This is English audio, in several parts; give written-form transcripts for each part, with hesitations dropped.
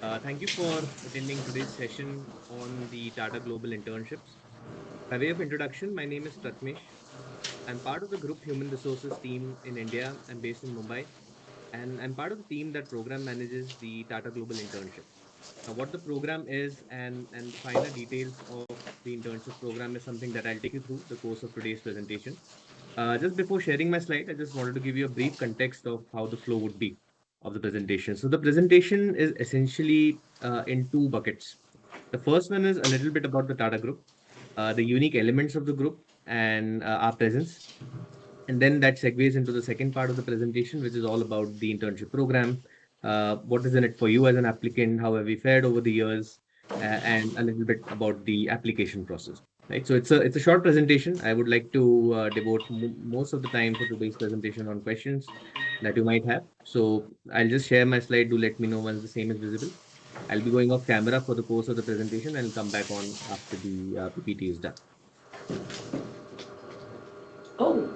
Thank you for attending today's session on the Tata Global Internships. By way of introduction, my name is Pratmesh. I'm part of the group Human Resources team in India. I'm based in Mumbai, and I'm part of the team that program manages the Tata Global Internship. Now, what the program is and the finer details of the internship program is something that I'll take you through the course of today's presentation. Just before sharing my slide, I just wanted to give you a brief context of how the flow would be of the presentation. So the presentation is essentially in two buckets. The first one is a little bit about the Tata Group, the unique elements of the group, and our presence. And then that segues into the second part of the presentation, which is all about the internship program. What is in it for you as an applicant? How have we fared over the years? And a little bit about the application process. Right. So it's a short presentation. I would like to devote most of the time for today's presentation on questions that you might have. So I'll just share my slide. Do let me know once the same is visible. I'll be going off camera for the course of the presentation and come back on after the PPT is done. Oh,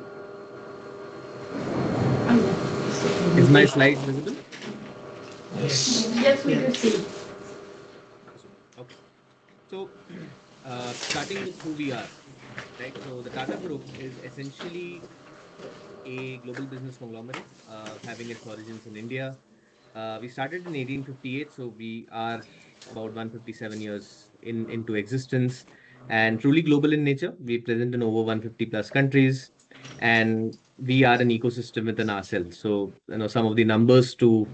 Is my slides visible? yes, we do see. Awesome. Okay. So, starting with who we are, right? So, the Tata Group is essentially a global business conglomerate, having its origins in India. We started in 1858, so we are about 157 years into existence and truly global in nature. We present in over 150 plus countries, and we are an ecosystem within ourselves. So, some of the numbers to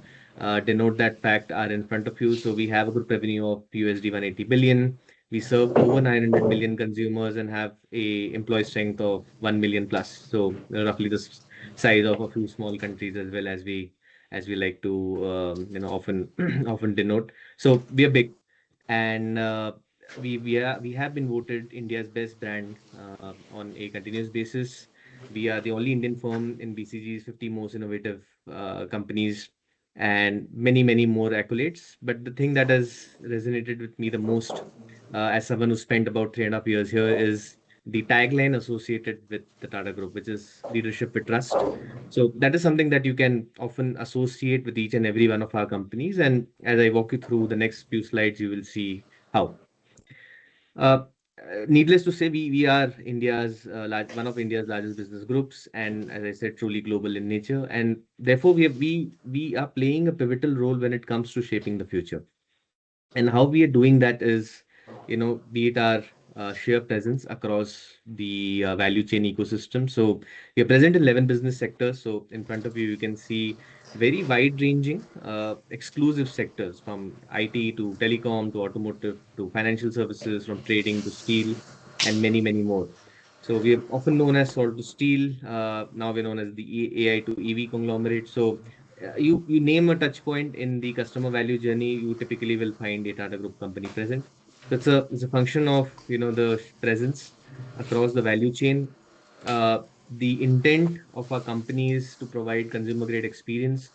denote that fact are in front of you. So, we have a group revenue of USD 180 billion. We serve over 900 million consumers and have a employee strength of 1 million plus. So, roughly the size of a few small countries as well as we like to often often denote. So we are big, and we have been voted India's best brand on a continuous basis. We are the only Indian firm in BCG's 50 most innovative companies, and many more accolades. But the thing that has resonated with me the most, as someone who spent about 3.5 years here, is the tagline associated with the Tata Group, which is leadership with trust. So that is something that you can often associate with each and every one of our companies. And as I walk you through the next few slides, you will see how. Uh, Needless to say, we are one of India's largest business groups, and as I said, truly global in nature. And therefore, we are playing a pivotal role when it comes to shaping the future. And how we are doing that is, be it our sheer presence across the value chain ecosystem. So we are present in 11 business sectors. So in front of you, you can see very wide-ranging, exclusive sectors from IT to telecom to automotive to financial services, from trading to steel, and many more. So we are often known as salt to steel. Now we're known as the AI to EV conglomerate. So you name a touch point in the customer value journey, you typically will find a Tata Group company present. So it's a function of the presence across the value chain. The intent of our company is to provide consumer grade experience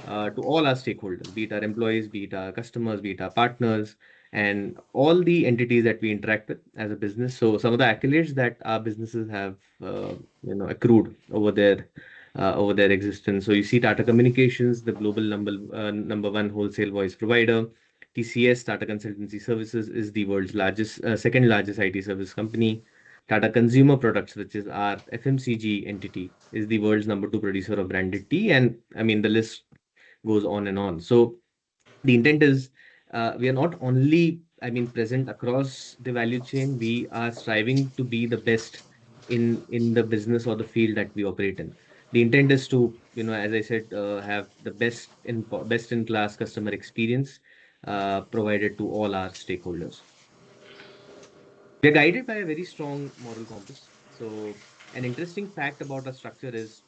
to all our stakeholders, be it our employees, be it our customers, be it our partners, and all the entities that we interact with as a business. So some of the accolades that our businesses have accrued over their existence. So you see Tata Communications, the global number one wholesale voice provider. TCS, Tata Consultancy Services, is the world's second largest IT service company. Tata Consumer Products, which is our FMCG entity, is the world's number two producer of branded tea. And I mean, the list goes on and on. So the intent is we are not only, I mean, present across the value chain, we are striving to be the best in the business or the field that we operate in. The intent is to, as I said, have the best in class customer experience provided to all our stakeholders. We are guided by a very strong moral compass. So, an interesting fact about our structure is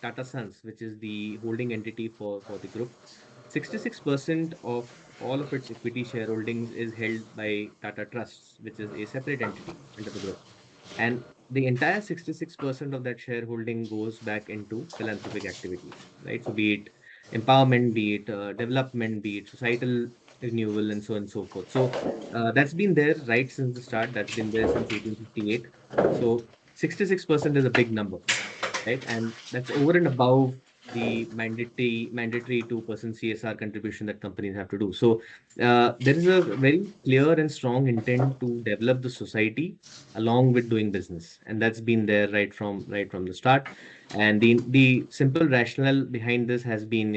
Tata Sons, which is the holding entity for the group. 66% of all of its equity shareholdings is held by Tata Trusts, which is a separate entity under the group. And the entire 66% of that shareholding goes back into philanthropic activities, right? So, be it empowerment, be it development, be it societal renewal, and so on and so forth. So, that's been there right since the start. That's been there since 1858. So, 66% is a big number, right? And that's over and above. the mandatory 2% CSR contribution that companies have to do. So there is a very clear and strong intent to develop the society along with doing business, and that's been there right from the start. And the simple rationale behind this has been,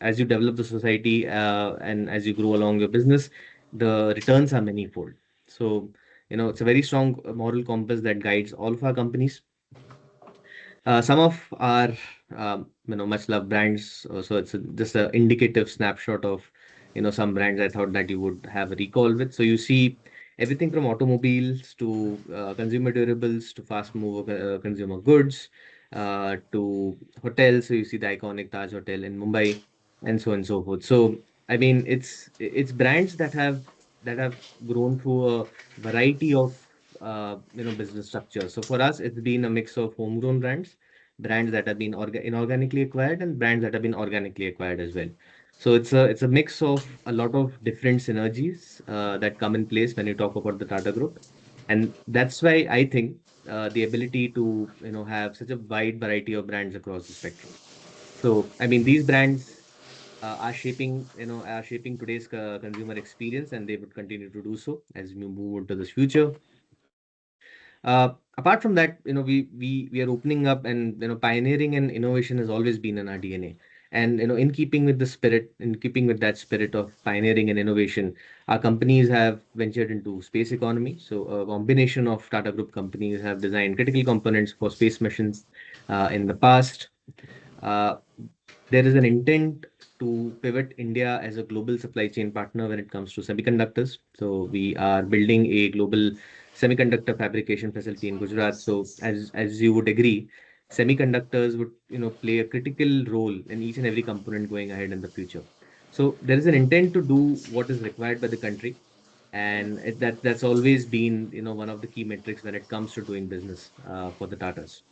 as you develop the society and as you grow along your business, the returns are manifold. So, it's a very strong moral compass that guides all of our companies. Some of our much loved brands, so it's just a indicative snapshot of some brands I thought that you would have a recall with. So you see everything from automobiles to consumer durables to fast mover consumer goods to hotels. So you see the iconic Taj Hotel in Mumbai and so on and so forth. So I mean, it's brands that have grown through a variety of business structures. So for us, it's been a mix of homegrown brands that have been inorganically acquired, and brands that have been organically acquired as well. So it's a mix of a lot of different synergies that come in place when you talk about the Tata Group, and that's why I think the ability to have such a wide variety of brands across the spectrum. So I mean, these brands are shaping today's consumer experience, and they would continue to do so as we move into this future. Apart from that, we are opening up, and pioneering and innovation has always been in our DNA. And in keeping with that spirit of pioneering and innovation, our companies have ventured into space economy. So a combination of Tata Group companies have designed critical components for space missions in the past. Uh, there is an intent to pivot India as a global supply chain partner when it comes to semiconductors. So we are building a global semiconductor fabrication facility in Gujarat. So as you would agree, semiconductors would play a critical role in each and every component going ahead in the future. So there is an intent to do what is required by the country, and that's always been one of the key metrics when it comes to doing business for the Tatas.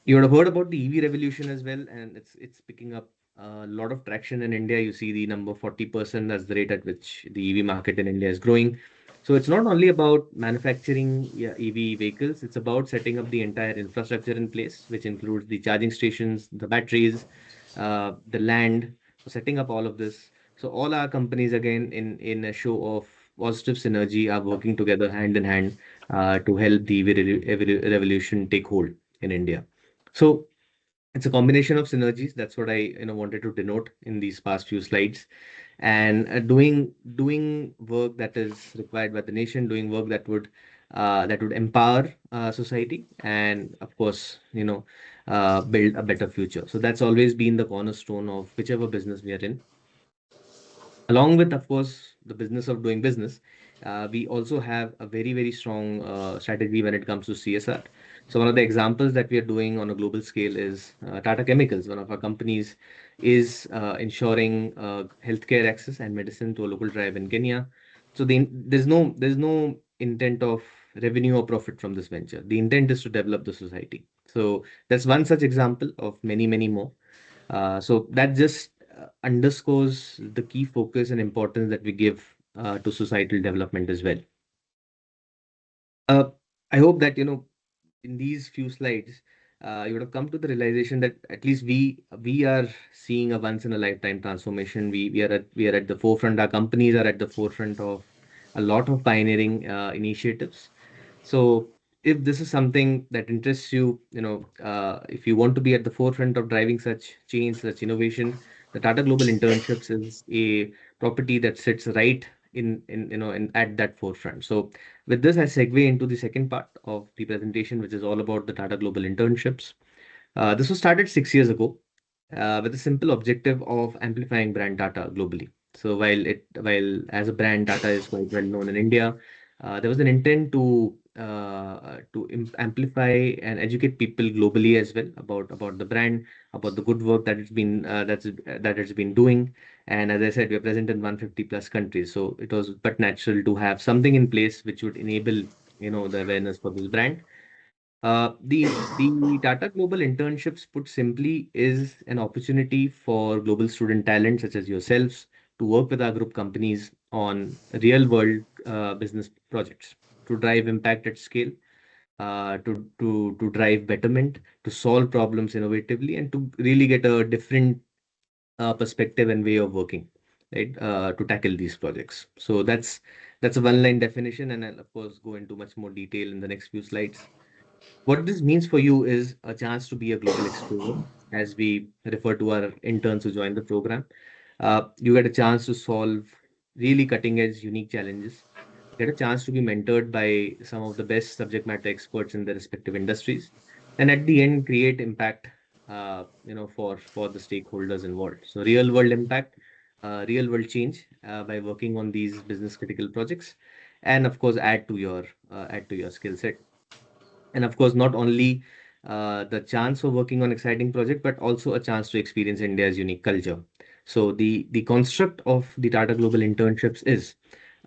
You would have heard about the EV revolution as well, and it's picking up a lot of traction in India. You see the number 40%, that's the rate at which the EV market in India is growing. So it's not only about manufacturing, yeah, EV vehicles, it's about setting up the entire infrastructure in place, which includes the charging stations, the batteries, the land, so setting up all of this. So all our companies, again, in a show of positive synergy, are working together hand in hand to help the EV revolution take hold in India. So it's a combination of synergies. That's what I wanted to denote in these past few slides. And doing work that is required by the nation, doing work that would empower society, and of course, build a better future. So that's always been the cornerstone of whichever business we are in. Along with, of course, the business of doing business, we also have a very, very strong strategy when it comes to CSR. So one of the examples that we are doing on a global scale is Tata Chemicals. One of our companies is ensuring healthcare access and medicine to a local tribe in Kenya. So there's no intent of revenue or profit from this venture. The intent is to develop the society. So that's one such example of many, many more. So that just underscores the key focus and importance that we give to societal development as well. Uh, I hope that in these few slides, you would have come to the realization that at least we are seeing a once in a lifetime transformation. We are at the forefront. Our companies are at the forefront of a lot of pioneering initiatives. So if this is something that interests you, if you want to be at the forefront of driving such change, such innovation, the Tata Global Internships is a property that sits right in at that forefront. So with this, I segue into the second part of the presentation, which is all about the Tata Global Internships. This was started 6 years ago with a simple objective of amplifying brand Tata globally. So while as a brand Tata is quite well known in India, there was an intent to amplify and educate people globally as well about the brand, about the good work that it's been doing. And as I said, we are present in 150 plus countries, so it was but natural to have something in place which would enable the awareness for this brand. The Tata Global Internships, put simply, is an opportunity for global student talent such as yourselves to work with our group companies on real world business projects to drive impact at scale. to drive betterment, to solve problems innovatively, and to really get a different perspective and way of working, right? To tackle these projects. So that's a one-line definition, and I'll of course go into much more detail in the next few slides. What this means for you is a chance to be a global explorer, as we refer to our interns who join the program. You get a chance to solve really cutting-edge, unique challenges. Get a chance to be mentored by some of the best subject matter experts in their respective industries, and at the end, create impact, for the stakeholders involved. So, real-world impact, real-world change by working on these business critical projects, and of course, add to your skill set. And of course, not only the chance of working on exciting project, but also a chance to experience India's unique culture. So the construct of the Tata Global internships is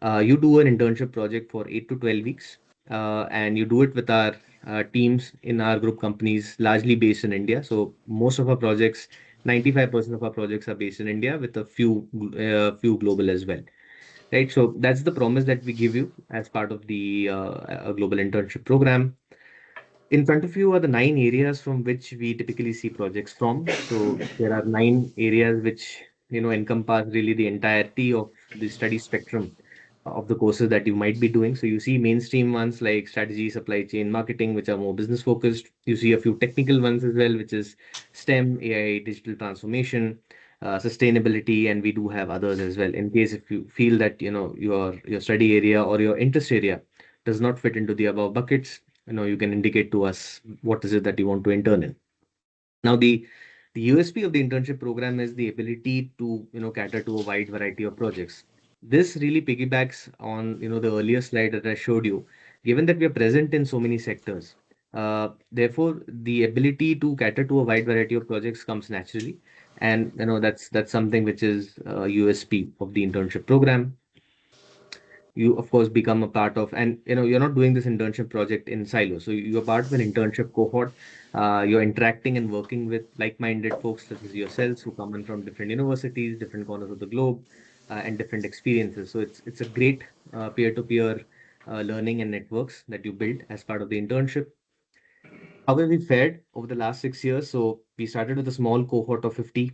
you do an internship project for 8 to 12 weeks, and you do it with our teams in our group companies, largely based in India. So most of our projects, 95% of our projects are based in India, with a few global as well. Right. So that's the promise that we give you as part of the global internship program. In front of you are the 9 areas from which we typically see projects from. So there are 9 areas which encompass really the entirety of the study spectrum of the courses that you might be doing. So you see mainstream ones like strategy, supply chain, marketing, which are more business focused. You see a few technical ones as well, which is STEM, AI, digital transformation, sustainability, and we do have others as well. In case if you feel that your study area or your interest area does not fit into the above buckets, you can indicate to us what is it that you want to intern in. Now, the USP of the internship program is the ability to cater to a wide variety of projects. This really piggybacks on the earlier slide that I showed you. Given that we are present in so many sectors, therefore the ability to cater to a wide variety of projects comes naturally, and that's something which is a USP of the internship program. You of course become a part of, and you're not doing this internship project in silos, so you're part of an internship cohort. You're interacting and working with like-minded folks such as yourselves who come in from different universities, different corners of the globe, and different experiences. So it's a great peer-to-peer learning and networks that you build as part of the internship. How have we fared over the last 6 years? So we started with a small cohort of 50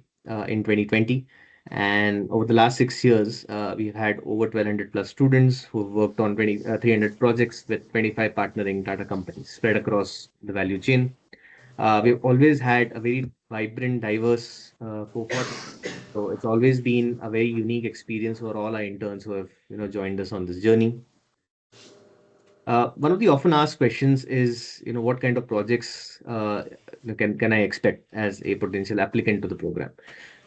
in 2020. And over the last 6 years, we've had over 1,200 plus students who've worked on 300 projects with 25 partnering Tata companies spread across the value chain. We've always had a very vibrant, diverse cohort. So it's always been a very unique experience for all our interns who have joined us on this journey. One of the often asked questions is, what kind of projects can I expect as a potential applicant to the program?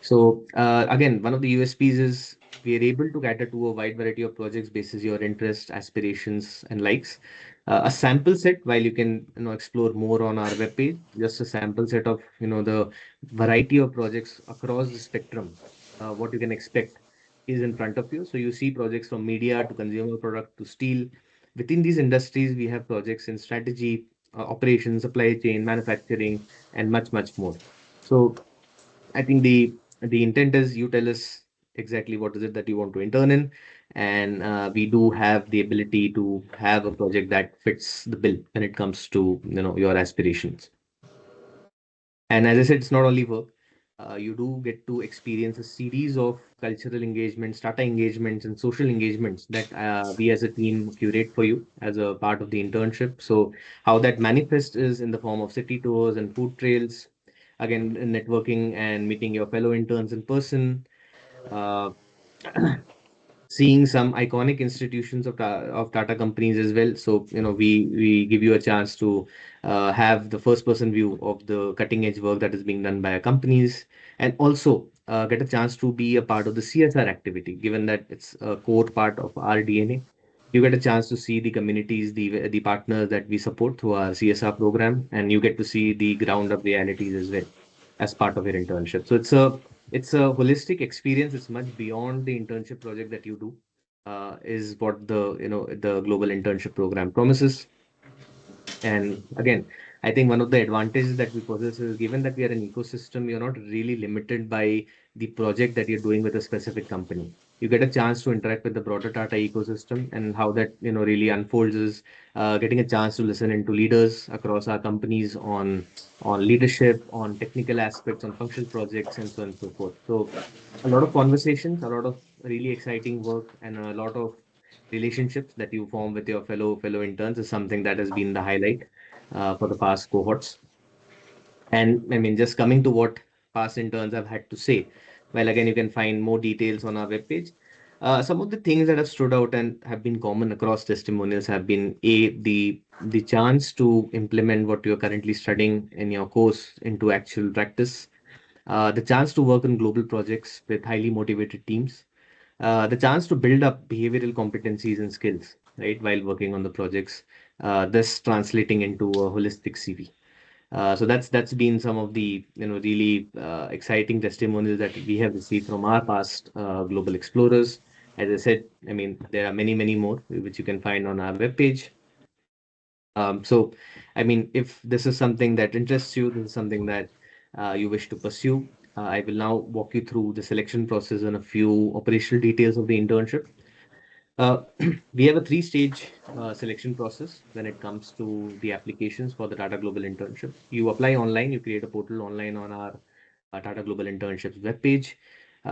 So again, one of the USPs is we are able to cater to a wide variety of projects basis your interest, aspirations, and likes. A sample set, while you can explore more on our webpage, just a sample set of the variety of projects across the spectrum. What you can expect is in front of you. So you see projects from media to consumer product to steel. Within these industries, we have projects in strategy, operations, supply chain, manufacturing, and much, much more. So I think the intent is you tell us exactly what is it that you want to intern in, and we do have the ability to have a project that fits the bill when it comes to your aspirations. And as I said, it's not only work. You do get to experience a series of cultural engagements, data engagements, and social engagements that we as a team curate for you as a part of the internship. So, how that manifests is in the form of city tours and food trails, again, networking and meeting your fellow interns in person. Uh, Seeing some iconic institutions of Tata companies as well. So, we give you a chance to have the first person view of the cutting edge work that is being done by our companies, and also get a chance to be a part of the CSR activity, given that it's a core part of our DNA. You get a chance to see the communities, the partners that we support through our CSR program, and you get to see the ground up realities as well as part of your internship. So it's a holistic experience. It's much beyond the internship project that you do, is what the global internship program promises. And again, I think one of the advantages that we possess is, given that we are an ecosystem, you're not really limited by the project that you're doing with a specific company. You get a chance to interact with the broader Tata ecosystem, and how that really unfolds is getting a chance to listen into leaders across our companies on leadership, on technical aspects, on functional projects, and so on and so forth. So a lot of conversations, a lot of really exciting work, and a lot of relationships that you form with your fellow interns is something that has been the highlight for the past cohorts. And I mean, just coming to what past interns have had to say. Well, again, you can find more details on our webpage. Some of the things that have stood out and have been common across testimonials have been the chance to implement what you're currently studying in your course into actual practice, the chance to work on global projects with highly motivated teams, the chance to build up behavioral competencies and skills, right, while working on the projects, thus translating into a holistic CV. So that's been some of the really exciting testimonials that we have received from our past global explorers. As I said, I mean there are many more which you can find on our webpage. So, I mean, if this is something that interests you, this is something that you wish to pursue, I will now walk you through the selection process and a few operational details of the internship. Uh, we have a three-stage selection process when it comes to the applications for the Tata Global Internship. You apply online, you create a portal online on our Tata Global Internships webpage.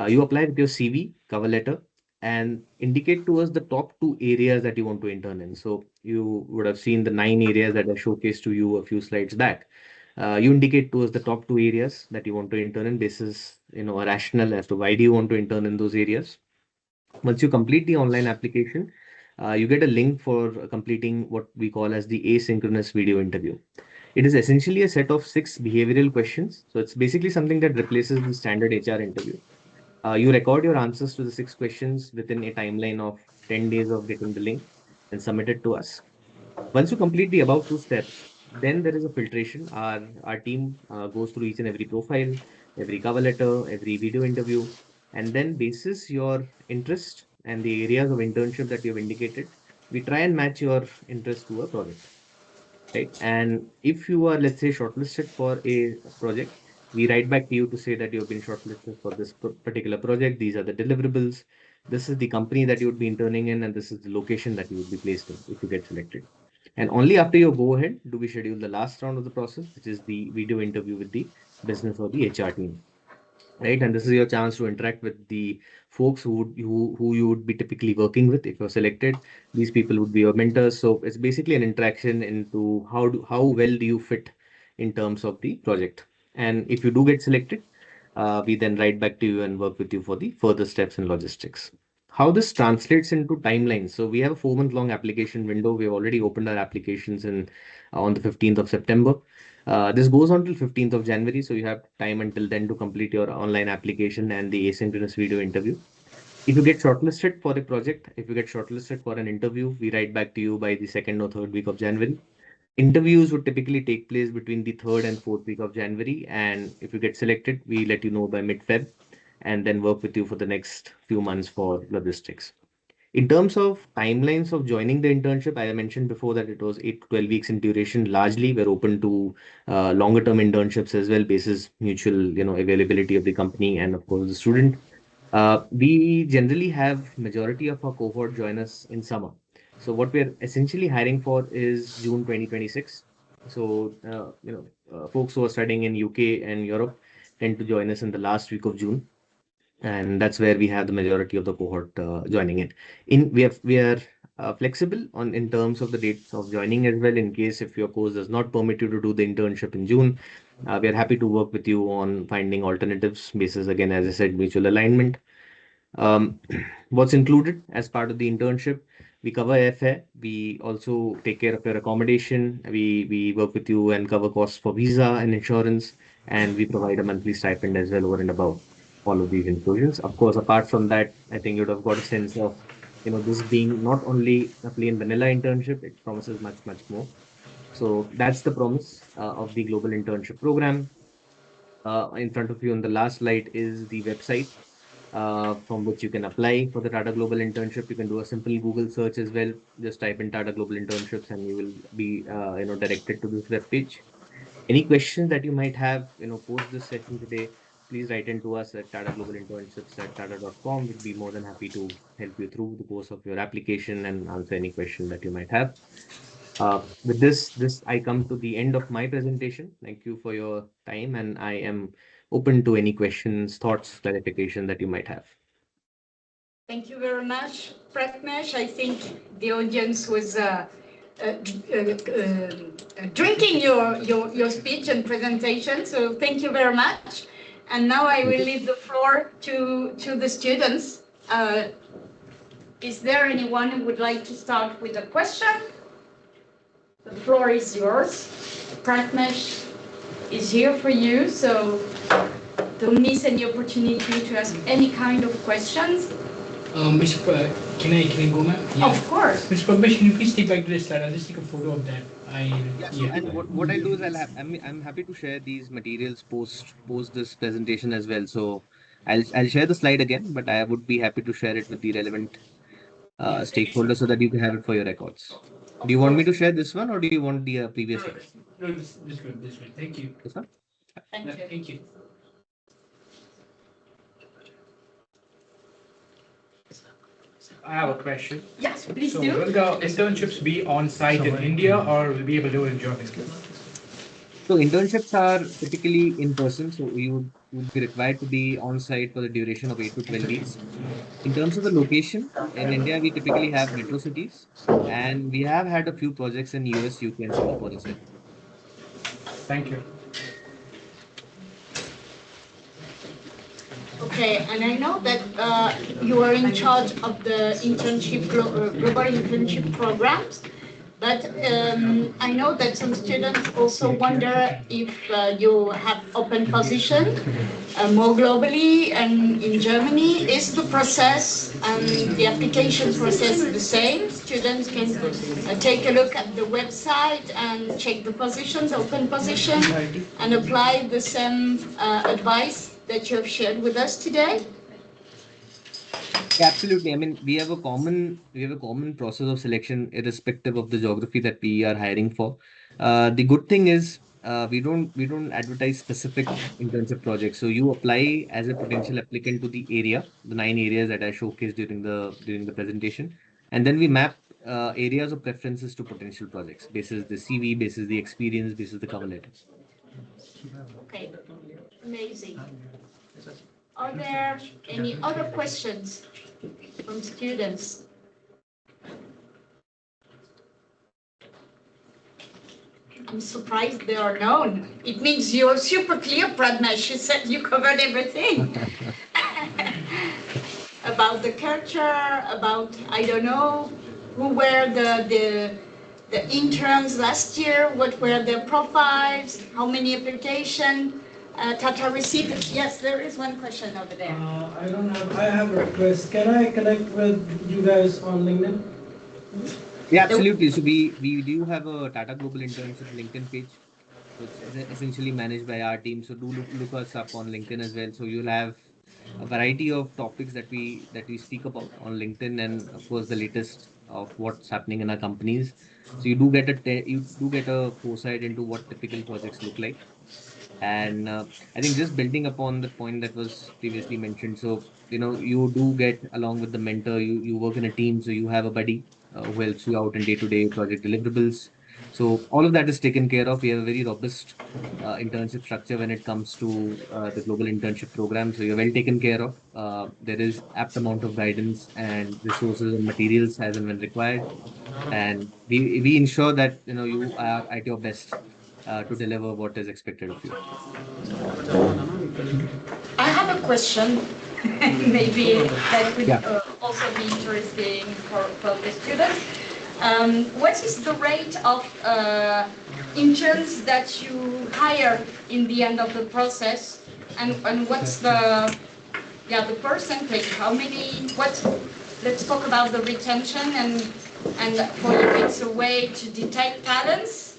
You apply with your CV, cover letter, and indicate to us the top two areas that you want to intern in. So you would have seen the 9 areas that I showcased to you a few slides back. You indicate to us the top two areas that you want to intern in basis, a rationale as to why do you want to intern in those areas. Once you complete the online application, you get a link for completing what we call as the asynchronous video interview. It is essentially a set of 6 behavioral questions. So it's basically something that replaces the standard HR interview. You record your answers to the 6 questions within a timeline of 10 days of getting the link and submit it to us. Once you complete the above 2 steps, then there is a filtration. Our team goes through each and every profile, every cover letter, every video interview, and then basis your interest and the areas of internship that you have indicated, we try and match your interest to a project, right? And if you are, let's say, shortlisted for a project, we write back to you to say that you have been shortlisted for this particular project. These are the deliverables. This is the company that you would be interning in, and this is the location that you would be placed in if you get selected. And only after you go ahead do we schedule the last round of the process, which is the video interview with the business or the HR team, right? And this is your chance to interact with the folks who you would be typically working with if you're selected. These people would be your mentors. So it's basically an interaction into how well do you fit in terms of the project. And if you do get selected, we then write back to you and work with you for the further steps in logistics. How this translates into timelines. So we have a 4 month long application window. We've already opened our applications on the 15th of September. This goes on till 15th of January, so you have time until then to complete your online application and the asynchronous video interview. If you get shortlisted for a project, if you get shortlisted for an interview, we write back to you by the second or third week of January. Interviews would typically take place between the third and fourth week of January, and if you get selected, we let you know by mid-Feb, and then work with you for the next few months for logistics. In terms of timelines of joining the internship, I mentioned before that it was 8 to 12 weeks in duration. Largely, we're open to longer term internships as well, basis mutual, availability of the company and of course the student. We generally have majority of our cohort join us in summer. So what we're essentially hiring for is June 2026. So, folks who are studying in UK and Europe tend to join us in the last week of June, and that's where we have the majority of the cohort joining in. We are flexible on in terms of the dates of joining as well. In case if your course does not permit you to do the internship in June, we are happy to work with you on finding alternatives basis, again, as I said, mutual alignment. um, what's included as part of the internship? We cover airfare. We also take care of your accommodation. We work with you and cover costs for visa and insurance, and we provide a monthly stipend as well over and above all of these inclusions. Of course, apart from that, I think you'd have got a sense of, this being not only a plain vanilla internship, it promises much more. So that's the promise of the global internship program. In front of you on the last slide is the website from which you can apply for the Tata Global Internship. You can do a simple Google search as well. Just type in Tata Global Internships and you will be, directed to this web page. Any questions that you might have, post this session today, please write into us at tataglobalinternships@tata.com. We'd be more than happy to help you through the course of your application and answer any question that you might have. With this I come to the end of my presentation. Thank you for your time, and I am open to any questions, thoughts, clarification that you might have. Thank you very much, Pratmesh. I think the audience was drinking your speech and presentation, so thank you very much. And now I will leave the floor to the students. Is there anyone who would like to start with a question? The floor is yours. Pratmesh is here for you, so don't miss any opportunity to ask any kind of questions. Can I go, ma'am? Yeah. Of course. Mr. Pratmesh, can you please take back to the slide? I'll just take a photo of that. And what I'll do is I'm happy to share these materials post this presentation as well. So I'll share the slide again, but I would be happy to share it with the relevant stakeholders so that you can have it for your records. Do you want me to share this one, or do you want the previous one? No, this one, this one. Thank you. This one? Thank you. Thank you. I have a question. Yes, please So, do. will the internships be on site in India, or will we be able to do it in Germany? So internships are typically in person, so you would be required to be on site for the duration of 8 to 12 weeks. In terms of the location, in India, we typically have metro cities, and we have had a few projects in US, UK, and Singapore as well. Thank you. Okay, and I know that you are in charge of the global internship programs, but I know that some students also wonder if you have open position more globally and in Germany. Is the process and the application process the same? Students can take a look at the website and check the position, the open position, and apply the same advice that you have shared with us today? Yeah, absolutely. I mean, we have a common process of selection irrespective of the geography that we are hiring for. The good thing is we don't advertise specific internship projects. So you apply as a potential applicant to the area, the 9 areas that I showcased during the presentation, and then we map areas of preferences to potential projects basis the CV, basis the experience, basis the cover letter. Okay, amazing. Are there any other questions from students? I'm surprised there are none. It means you're super clear, Pradmesh. You said you covered everything. About the culture, about, I don't know, who were the interns last year, what were their profiles, how many applications Tata received. Yes, there is one question over there. I have a request. Can I connect with you guys on LinkedIn? Yeah, absolutely. So we do have a Tata Global Internship LinkedIn page. So it's essentially managed by our team. So do look us up on LinkedIn as well. So you'll have a variety of topics that we speak about on LinkedIn, and of course the latest of what's happening in our companies. So you do get a foresight into what typical projects look like. And I think just building upon the point that was previously mentioned, so you do get along with the mentor, you work in a team, so you have a buddy who helps you out in day-to-day project deliverables. So all of that is taken care of. We have a very robust internship structure when it comes to the global internship program. So you're well taken care of. There is apt amount of guidance and resources and materials as and when required, and we ensure that you are at your best to deliver what is expected of you. I have a question. Maybe that would Yeah. also be interesting for the students. What is the rate of interns that you hire in the end of the process, and what's the percentage? How many? Let's talk about the retention, and for you it's a way to detect talents.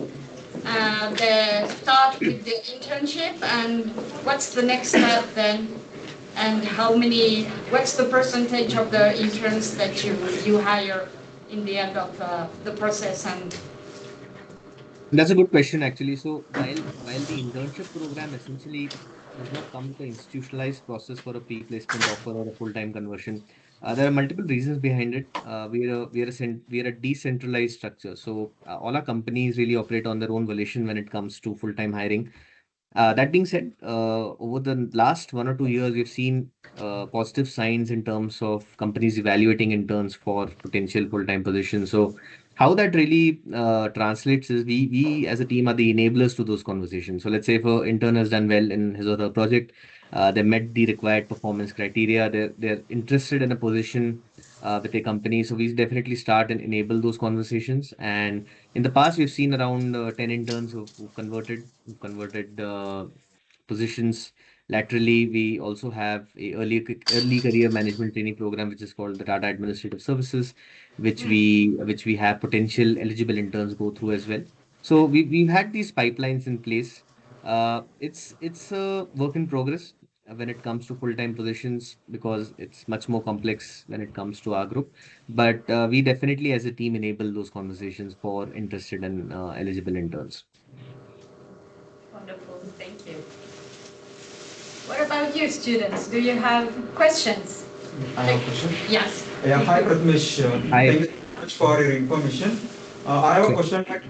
They start with the internship, and what's the next step then? And what's the percentage of the interns that you hire in the end of the process? And That's a good question, actually. So while the internship program essentially does not come with an institutionalized process for a pre-placement offer or a full-time conversion. There are multiple reasons behind it. We are a decentralized structure, so all our companies really operate on their own volition when it comes to full-time hiring. That being said, over the last 1 or 2 years, we've seen positive signs in terms of companies evaluating interns for potential full-time positions. So, how that really translates is we as a team are the enablers to those conversations. So, let's say if an intern has done well in his or her project, they met the required performance criteria, they're interested in a position with a company. So, we definitely start and enable those conversations. And in the past, we've seen around 10 interns who converted positions laterally. We also have a early career management training program, which is called the Tata Administrative Services, which we have potential eligible interns go through as well. So we've had these pipelines in place. It's a work in progress when it comes to full-time positions because it's much more complex when it comes to our group. But we definitely, as a team, enable those conversations for interested and eligible interns. Wonderful, thank you. What about you, students? Do you have questions? I have a question. Yes. Yeah, hi Pratmesh. Hi. Thank you so much for your information. I have a Sure. question. Like,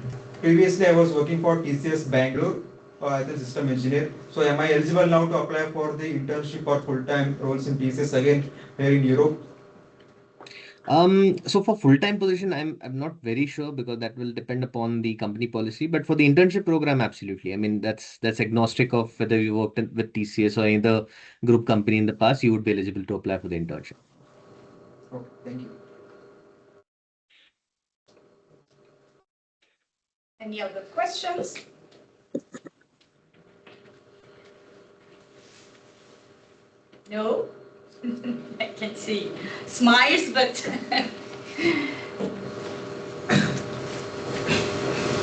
previously, I was working for TCS Bangalore as a system engineer. So, am I eligible now to apply for the internship or full-time roles in TCS again here in Europe? So for full-time position, I'm not very sure because that will depend upon the company policy. But for the internship program, absolutely. I mean, that's agnostic of whether you worked with TCS or any other group company in the past, you would be eligible to apply for the internship. Okay, thank you. Any other questions? No? I can see smiles, but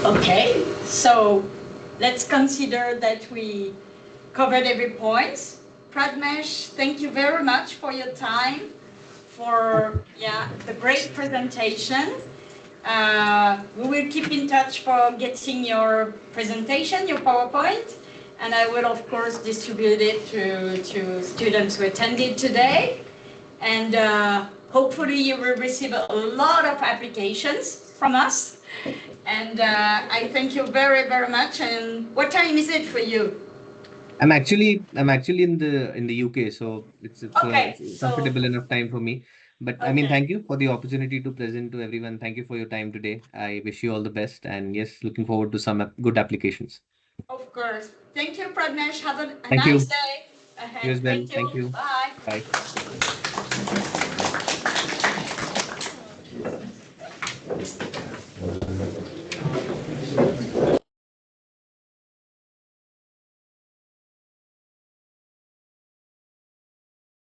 okay. So let's consider that we covered every point. Pradmesh, thank you very much for your time, for the great presentation. We will keep in touch for getting your presentation, your PowerPoint, and I will of course distribute it to students who attended today. And hopefully you will receive a lot of applications from us. And I thank you very, very much. And what time is it for you? I'm actually in the UK, so it's Okay, so, comfortable enough time for me. But I mean, okay, thank you for the opportunity to present to everyone. Thank you for your time today. I wish you all the best, and yes, looking forward to some good applications. of course. Thank you, Pradmesh. Have a Thank nice you. day You ahead. as well. Thank you. Thank you. Bye. Bye.